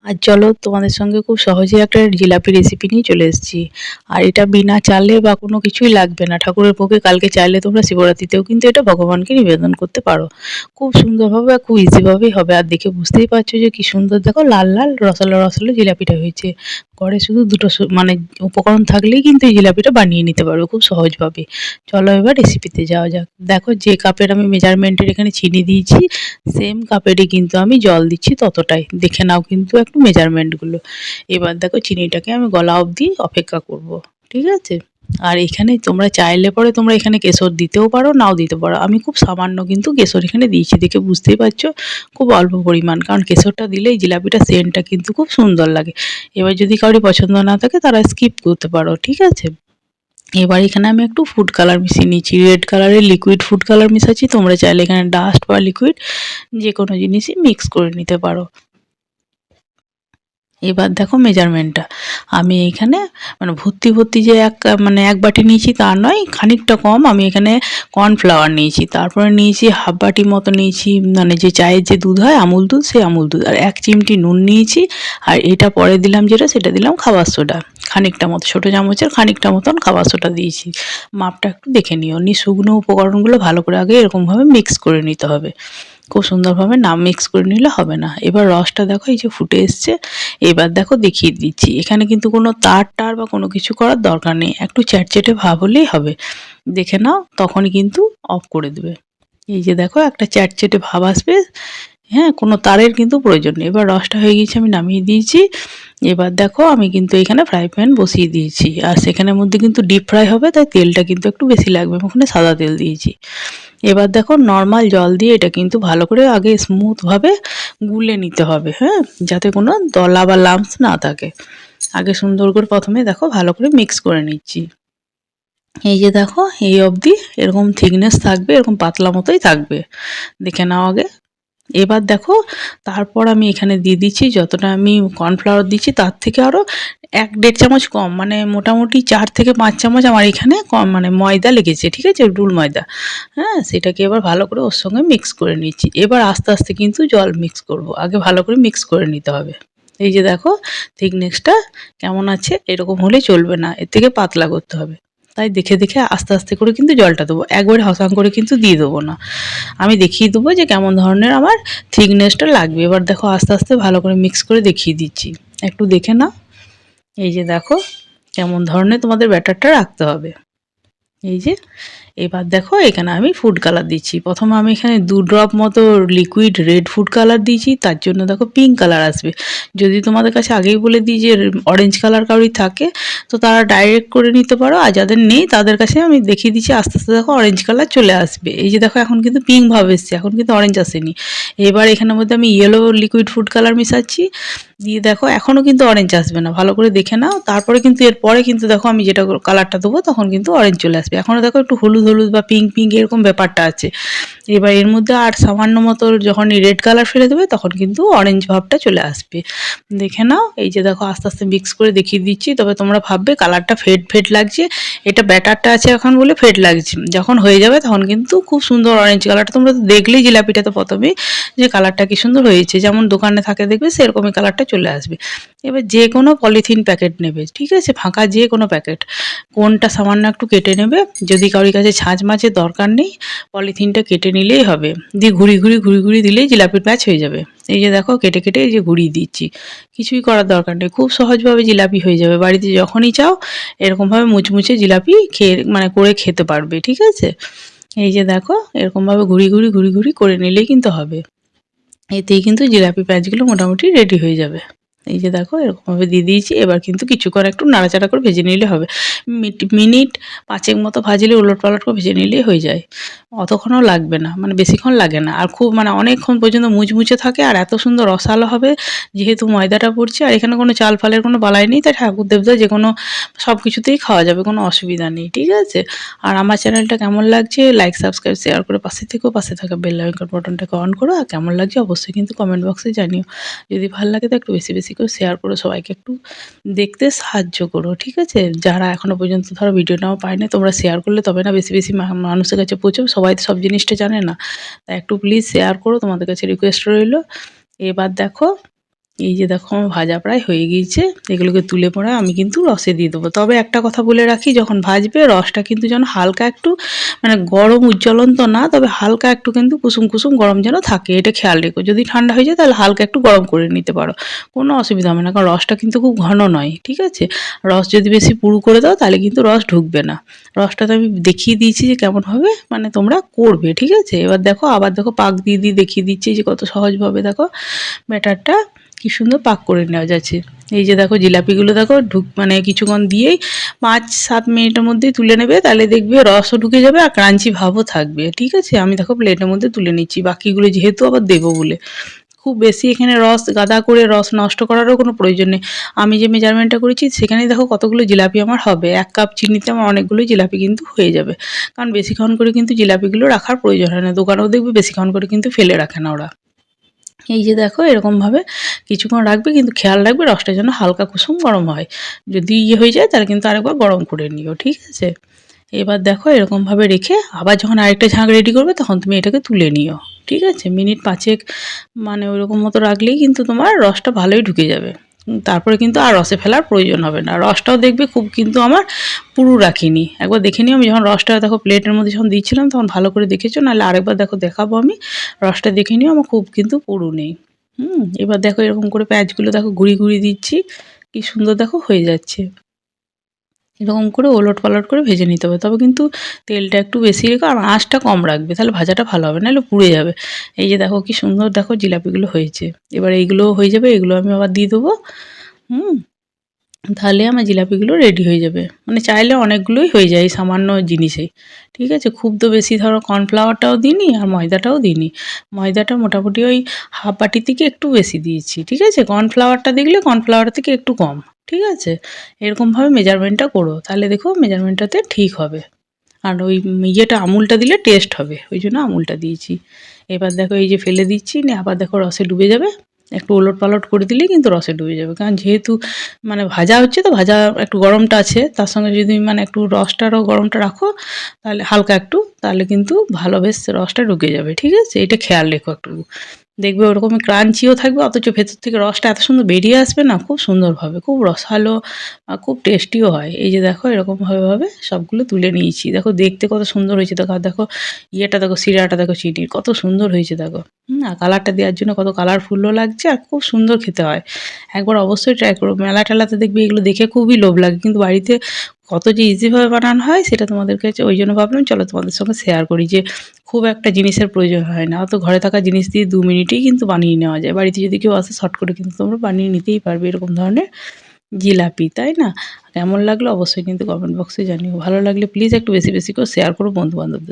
আর চলো তোমাদের সঙ্গে খুব সহজে একটা জিলাপি রেসিপি নিয়ে চলে এসেছি। আর এটা বিনা চালে বা কোনো কিছুই লাগবে না, ঠাকুরের ভোগে কালকে চাইলে তোমরা শিবরাত্রিতেও কিন্তু এটা ভগবানকে নিবেদন করতে পারো। খুব সুন্দরভাবে আর খুব ইজিভাবেই হবে। আর দেখে বুঝতেই পারছো যে কি সুন্দর, দেখো লাল লাল রসালো রসালো জিলাপিটা হয়েছে। ঘরে শুধু দুটো মানে উপকরণ থাকলেই কিন্তু এই জিলাপিটা বানিয়ে নিতে পারবে খুব সহজভাবে। চলো এবার রেসিপিতে যাওয়া যাক। দেখো যে কাপের আমি মেজারমেন্টের এখানে চিনি দিয়েছি, সেম কাপেরই কিন্তু আমি জল দিচ্ছি ততটাই। দেখে নাও কিন্তু একটু মেজারমেন্টগুলো। এবার দেখো চিনিটাকে আমি গলা অবধি অপেক্ষা করব, ঠিক আছে? আর এখানে তোমরা চাইলে পরে তোমরা এখানে কেশর দিতেও পারো, নাও দিতে পারো। আমি খুব সামান্য কিন্তু কেশর এখানে দিয়েছি, দেখে বুঝতেই পারছো খুব অল্প পরিমাণ, কারণ কেশরটা দিলেই জিলাপিটা সেন্টটা কিন্তু খুব সুন্দর লাগে। এবার যদি কারোর পছন্দ না থাকে তারা স্কিপ করতে পারো, ঠিক আছে? এবার এখানে আমি একটু ফুড কালার মিশিয়ে নিচ্ছি, রেড কালারের লিকুইড ফুড কালার মিশাচ্ছি। তোমরা চাইলে এখানে ডাস্ট বা লিকুইড যে কোনো জিনিসই মিক্স করে নিতে পারো। এবার দেখো মেজারমেন্টটা আমি এখানে মানে ভর্তি ভর্তি যে এক বাটি নিয়েছি তা নয়, খানিকটা কম আমি এখানে কর্নফ্লাওয়ার নিয়েছি। তারপরে নিয়েছি হাফ বাটি মতো নিয়েছি মানে যে চায়ের যে দুধ হয় আমুল দুধ, সেই আমুল দুধ। আর 1 চিমটি নুন নিয়েছি। আর এটা পরে দিলাম যেটা, সেটা দিলাম খাবার সোডা খানিকটা মতো, ছোটো চামচের খানিকটা মতন খাবার সোডা দিয়েছি। মাপটা একটু দেখে নিও। শুকনো উপকরণগুলো ভালো করে আগে এরকমভাবে মিক্স করে নিতে হবে। খুব সুন্দরভাবে না মিক্স করে নিলে হবে না। এবার রসটা দেখো এই যে ফুটে এসছে। এবার দেখো দেখিয়ে দিচ্ছি, এখানে কিন্তু কোনো তার বা কোনো কিছু করার দরকার নেই, একটু চ্যাটচ্যাটে ভাব হলেই হবে। দেখে নাও, তখনই কিন্তু অফ করে দেবে। এই যে দেখো একটা চ্যাটচ্যাটে ভাব আসবে। হ্যাঁ, কোনো তারের কিন্তু প্রয়োজন নেই। এবার রসটা হয়ে গিয়েছে, আমি নামিয়ে দিয়েছি। এবার দেখো আমি কিন্তু এখানে ফ্রাই প্যান বসিয়ে দিয়েছি, আর সেখানের মধ্যে কিন্তু ডিপ ফ্রাই হবে, তাই তেলটা কিন্তু একটু বেশি লাগবে। আমি ওখানে সাদা তেল দিয়েছি। এবার দেখো নর্মাল জল দিয়ে এটা কিন্তু ভালো করে আগে স্মুথভাবে গুলে নিতে হবে, হ্যাঁ, যাতে কোনো দলা বা লাম্পস না থাকে। আগে সুন্দর করে প্রথমে দেখো ভালো করে মিক্স করে নিচ্ছি। এই যে দেখো এই অবধি এরকম থিকনেস থাকবে, এরকম পাতলা মতোই থাকবে। দেখে নাও আগে। এবার দেখো তারপর আমি এখানে দিয়ে দিচ্ছি, যতটা আমি কর্নফ্লাওয়ার দিচ্ছি তার থেকে আরও 1-1.5 চামচ কম, মানে মোটামুটি 4 থেকে 5 চামচ আমার এখানে কম মানে ময়দা লেগেছে, ঠিক আছে, রুল ময়দা। হ্যাঁ, সেটাকে এবার ভালো করে ওর সঙ্গে মিক্স করে নিচ্ছি। এবার আস্তে আস্তে কিন্তু জল মিক্স করব, আগে ভালো করে মিক্স করে নিতে হবে। এই যে দেখো থিকনেসটা কেমন আছে, এরকম হলে চলবে না, এর থেকে পাতলা করতে হবে। তাই দেখে দেখে আস্তে আস্তে করে কিন্তু জলটা দেবো, একবারে হসাং করে কিন্তু দিয়ে দেবো না। আমি দেখিয়ে দেবো যে কেমন ধরনের আমার থিকনেসটা লাগবে। এবার দেখো আস্তে আস্তে ভালো করে মিক্স করে দেখিয়ে দিচ্ছি, একটু দেখে নাও। এই যে দেখো কেমন ধরনের তোমাদের ব্যাটারটা রাখতে হবে। এই যে এবার দেখো এখানে আমি ফুড কালার দিচ্ছি। প্রথমে আমি এখানে 2 ড্রপ মতো লিকুইড রেড ফুড কালার দিয়েছি, তার জন্য দেখো পিঙ্ক কালার আসবে। যদি তোমাদের কাছে আগেই বলে দিই যে অরেঞ্জ কালার কারোর থাকে তো তারা ডাইরেক্ট করে নিতে পারো, আর যাদের নেই তাদের কাছে আমি দেখিয়ে দিচ্ছি আস্তে আস্তে দেখো অরেঞ্জ কালার চলে আসবে। এই যে দেখো এখন কিন্তু পিঙ্ক ভাব এসছে, এখন কিন্তু অরেঞ্জ আসেনি। এবার এখানের মধ্যে আমি ইয়েলো লিকুইড ফুড কালার মিশাচ্ছি, দিয়ে দেখো এখনও কিন্তু অরেঞ্জ আসবে না, ভালো করে দেখে নাও। তারপরে কিন্তু এরপরে কিন্তু দেখো আমি যেটা কালারটা দেবো তখন কিন্তু অরেঞ্জ চলে আসবে। এখনও দেখো একটু হলুদ হলুদ বা পিঙ্ক পিঙ্ক এরকম ব্যাপারটা আছে। এবার এর মধ্যে আর সামান্য মতো যখন রেড কালার ফেলে দেবে তখন কিন্তু অরেঞ্জ ভাবটা চলে আসবে। দেখে নাও। এই যে দেখো আস্তে আস্তে মিক্স করে দেখিয়ে দিচ্ছি, তবে তোমরা ভাববে কালারটা ফেড ফেড লাগছে, এটা ব্যাটারটা আছে এখন বলে ফেড লাগছে। যখন হয়ে যাবে তখন কিন্তু খুব সুন্দর অরেঞ্জ কালারটা, তোমরা তো দেখলেই জিলাপিটাতে প্রথমেই যে কালারটা কি সুন্দর হয়েছে, যেমন দোকানে থাকে দেখবে সেরকমই কালারটা চলে আসবে। এবার যে কোনো পলিথিন প্যাকেট নেবে, ঠিক আছে, ফাঁকা যে কোনো প্যাকেট, কোনটা সামান্য একটু কেটে নেবে। যদি কারোর কাছে ছাঁচ মাছের দরকার নেই, পলিথিনটা কেটে নিলেই হবে, দিয়ে ঘুরি ঘুরি ঘুরি ঘুরি দিলেই জিলাপির প্যাচ হয়ে যাবে। এই যে দেখো কেটে কেটে এই যে ঘুরিয়ে দিচ্ছি, কিছুই করার দরকার নেই, খুব সহজভাবে জিলাপি হয়ে যাবে। বাড়িতে যখনই চাও এরকমভাবে মুচমুচে জিলাপি খেয়ে মানে করে খেতে পারবে, ঠিক আছে। এই যে দেখো এরকমভাবে ঘুরি ঘুরি ঘুরি ঘুরি করে নিলেই কিন্তু হবে। এতেই কিন্তু জিলাপি প্যাঁচগুলো মোটামুটি রেডি হয়ে যাবে। এই যে দেখো এরকমভাবে দিয়ে দিয়েছি। এবার কিন্তু কিছুক্ষণ একটু নাড়াচাড়া করে ভেজে নিলে হবে। মিনিট 5 মতো ভাজলে ওলটপালট করে ভেজে নিলেই হয়ে যায়। অতক্ষণও লাগবে না, মানে বেশিক্ষণ লাগে না। আর খুব মানে অনেকক্ষণ পর্যন্ত মুচমুচে থাকে আর এত সুন্দর রসালো হবে, যেহেতু ময়দাটা পড়ছে আর এখানে কোনো চাল ফালের কোনো বালাই নেই, তাই ঠাকুর দেবতা যে কোনো সব কিছুতেই খাওয়া যাবে, কোনো অসুবিধা নেই, ঠিক আছে। আর আমার চ্যানেলটা কেমন লাগছে লাইক সাবস্ক্রাইব শেয়ার করে পাশে থেকেও, পাশে থাকা বেল আইকন বাটনটাকে অন করো। আর কেমন লাগছে অবশ্যই কিন্তু কমেন্ট বক্সে জানিও। যদি ভালো লাগে তো একটু বেশি বেশি করে শেয়ার করো, সবাইকে একটু দেখতে সাহায্য করো, ঠিক আছে। যারা এখনো পর্যন্ত ধরো ভিডিওটাও পায়নি, তোমরা শেয়ার করলে তবে না বেশি বেশি মানুষের কাছে পৌঁছবে, সবাই তো সব জিনিসটা জানে না। তাই একটু প্লিজ শেয়ার করো, তোমাদের কাছে রিকোয়েস্ট রইল। এবার দেখো এই যে দেখো আমার ভাজা প্রায় হয়ে গিয়েছে, এগুলোকে তুলে পরে আমি কিন্তু রসে দিয়ে দেবো। তবে একটা কথা বলে রাখি, যখন ভাজবে রসটা কিন্তু যেন হালকা একটু মানে গরম উজ্জ্বলন্ত না, তবে হালকা একটু কিন্তু কুসুম কুসুম গরম যেন থাকে, এটা খেয়াল রেখো। যদি ঠান্ডা হয়ে যায় তাহলে হালকা একটু গরম করে নিতে পারো, কোনো অসুবিধা হবে না, কারণ রসটা কিন্তু খুব ঘন নয়, ঠিক আছে। রস যদি বেশি পুরু করে দাও তাহলে কিন্তু রস ঢুকবে না। রসটা তো আমি দেখিয়ে দিয়েছি যে কেমনভাবে মানে তোমরা করবে, ঠিক আছে। এবার দেখো আবার দেখো পাক দিয়ে দিয়ে দেখিয়ে দিচ্ছি যে কত সহজভাবে দেখো ব্যাটারটা কি সুন্দর পাক করে নেওয়া যাচ্ছে। এই যে দেখো জিলাপিগুলো দেখো মানে কিছুক্ষণ দিয়েই 5-7 মিনিটের মধ্যেই তুলে নেবে, তাহলে দেখবে রসও ঢুকে যাবে আর ক্রাঞ্চি ভাবও থাকবে, ঠিক আছে। আমি দেখো প্লেটের মধ্যে তুলে নিচ্ছি, বাকিগুলো যেহেতু আবার দেবো বলে। খুব বেশি এখানে রস গাদা করে রস নষ্ট করারও কোনো প্রয়োজন নেই। আমি যে মেজারমেন্টটা করেছি সেখানেই দেখো কতগুলো জিলাপি আমার হবে। 1 কাপ চিনিতে আমার অনেকগুলো জিলাপি কিন্তু হয়ে যাবে, কারণ বেশিক্ষণ করে কিন্তু জিলাপিগুলো রাখার প্রয়োজন হয় না। দোকানেও দেখবে বেশিক্ষণ করে কিন্তু ফেলে রাখে না ওরা। এই যে দেখো এরকমভাবে কিছুক্ষণ রাখবে, কিন্তু খেয়াল রাখবে রসটা যেন হালকা কুসুম গরম হয়। যদি হয়ে যায় তাহলে কিন্তু আরেকবার গরম করে নিও, ঠিক আছে। এবার দেখো এরকমভাবে রেখে আবার যখন আরেকটা ঝাঁক রেডি করবে তখন তুমি এটাকে তুলে নিও, ঠিক আছে। মিনিট 5 মানে ওইরকম মতো রাখলেই কিন্তু তোমার রসটা ভালোই ঢুকে যাবে। তারপরে কিন্তু আর রসে ফেলার প্রয়োজন হবে না। রসটাও দেখবে খুব কিন্তু আমার পুরু রাখিনি, একবার দেখে নিও। আমি যখন রসটা দেখো প্লেটের মধ্যে যখন দিচ্ছিলাম তখন ভালো করে দেখেছো, নাহলে আরেকবার দেখো দেখাবো আমি, রসটা দেখে নিও আমার খুব কিন্তু পুরু নেই। এবার দেখো এরকম করে প্যাঁচগুলো দেখো ঘুরিয়ে দিচ্ছি, কি সুন্দর দেখো হয়ে যাচ্ছে। এরকম করে ওলট পালট করে ভেজে নিতে হবে, তবে কিন্তু তেলটা একটু বেশি রেখো আর আঁচটা কম রাখবে, তাহলে ভাজাটা ভালো হবে, নাহলে পুড়ে যাবে। এই যে দেখো কি সুন্দর দেখো জিলাপিগুলো হয়েছে। এবার এইগুলোও হয়ে যাবে, এগুলো আমি আবার দিয়ে দেবো। হুম তাহলে আমার জিলাপিগুলো রেডি হয়ে যাবে। মানে চাইলে অনেকগুলোই হয়ে যায় এই সামান্য জিনিসেই, ঠিক আছে। খুব তো বেশি ধরো কর্নফ্লাওয়ারটাও দিইনি আর ময়দাটাও দিইনি। ময়দাটা মোটামুটি ওই হাফ বাটি থেকে একটু বেশি দিয়েছি, ঠিক আছে। কর্নফ্লাওয়ারটা দেখলে কর্নফ্লাওয়ার থেকে একটু কম, ঠিক আছে। এরকমভাবে মেজারমেন্টটা করো, তাহলে দেখো মেজারমেন্টটাতে ঠিক হবে। আর ওই ইয়েটা আমুলটা দিলে টেস্ট হবে, ওই জন্য আমুলটা দিয়েছি। এবার দেখো এই যে ফেলে দিচ্ছি, নিয়ে আবার দেখো রসে ডুবে যাবে। একটু ওলট পালট করে দিলেই কিন্তু রসে ডুবে যাবে, কারণ যেহেতু মানে ভাজা হচ্ছে তো ভাজা একটু গরমটা আছে, তার সঙ্গে যদি মানে একটু রসটারও গরমটা রাখো তাহলে হালকা একটু, তাহলে কিন্তু ভালো বেশ রসটা ঢুকে যাবে, ঠিক আছে। এটা খেয়াল রেখো একটু, দেখবে ওরকমই ক্রাঞ্চিও থাকবে, অথচ ভেতর থেকে রসটা এত সুন্দর বেরিয়ে আসবে না, খুব সুন্দরভাবে, খুব রসালো আর খুব টেস্টিও হয়। এই যে দেখো এরকমভাবে সবগুলো তুলে নিয়েছি, দেখো দেখতে কত সুন্দর হয়েছে। দেখো আর দেখো ইয়েটা দেখো, শিরাটা দেখো চিনির কত সুন্দর হয়েছে দেখো। আর কালারটা দেওয়ার জন্য কত কালারফুলও লাগছে আর খুব সুন্দর খেতে হয়। একবার অবশ্যই ট্রাই করো। মেলা টেলাতে দেখবে এগুলো দেখে খুবই লোভ লাগে, কিন্তু বাড়িতে কত যে ইজিভাবে বানানো হয় সেটা তোমাদের কাছে, ওই জন্য ভাবলাম চলো তোমাদের সঙ্গে শেয়ার করি যে খুব একটা জিনিসের প্রয়োজন হয় না, অত ঘরে থাকা জিনিস দিয়ে 2 মিনিটেই কিন্তু বানিয়ে নেওয়া যায়। বাড়িতে যদি কেউ আসে শর্ট করে কিন্তু তোমরা বানিয়ে নিতেই পারবে এরকম ধরনের জিলাপি, তাই না? কেমন লাগলো অবশ্যই কিন্তু কমেন্ট বক্সে জানিও। ভালো লাগলে প্লিজ একটু বেশি বেশি করে শেয়ার করো বন্ধু বান্ধবদের।